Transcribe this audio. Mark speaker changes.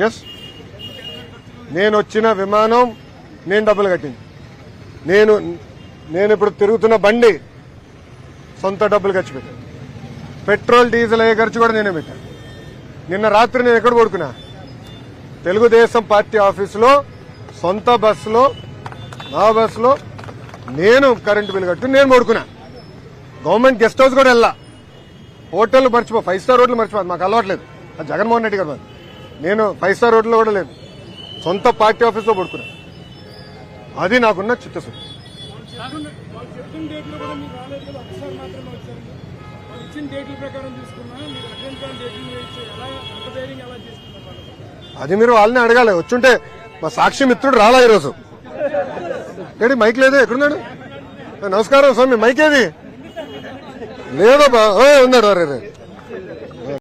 Speaker 1: Yes, నేను వచ్చిన విమానం నేను డబ్బులు కట్టింది. నేను ఇప్పుడు తిరుగుతున్న బండి సొంత డబ్బులు ఖర్చు పెట్టాను. పెట్రోల్ డీజిల్ అయ్యే ఖర్చు కూడా నేనే పెట్టాను. నిన్న రాత్రి నేను ఎక్కడ పడుకున్నా? తెలుగుదేశం పార్టీ ఆఫీసులో సొంత బస్సులో, నా బస్సులో నేను కరెంటు బిల్లు కట్టుకుని నేను పడుకున్నా. గవర్నమెంట్ గెస్ట్ హౌస్ కూడా వెళ్ళా. హోటల్ మర్చిపో, 5 స్టార్ హోటల్ మర్చిపో, మాకు అలవాట్లేదు. అది జగన్మోహన్ రెడ్డి గారు. నేను 5 స్టార్ హోటల్లో కూడా లేదు, సొంత పార్టీ ఆఫీస్లో పడుకున్నా. అది నాకున్న చిత్తశుద్ధి. అది మీరు వాళ్ళని అడగాలి. వచ్చుంటే మా సాక్షి మిత్రుడు రాలా ఈరోజు. ఏడి మైక్ లేదు, ఎక్కడున్నాడు? నమస్కారం స్వామి, మైక్ ఏది? లేదో ఉన్నాడు.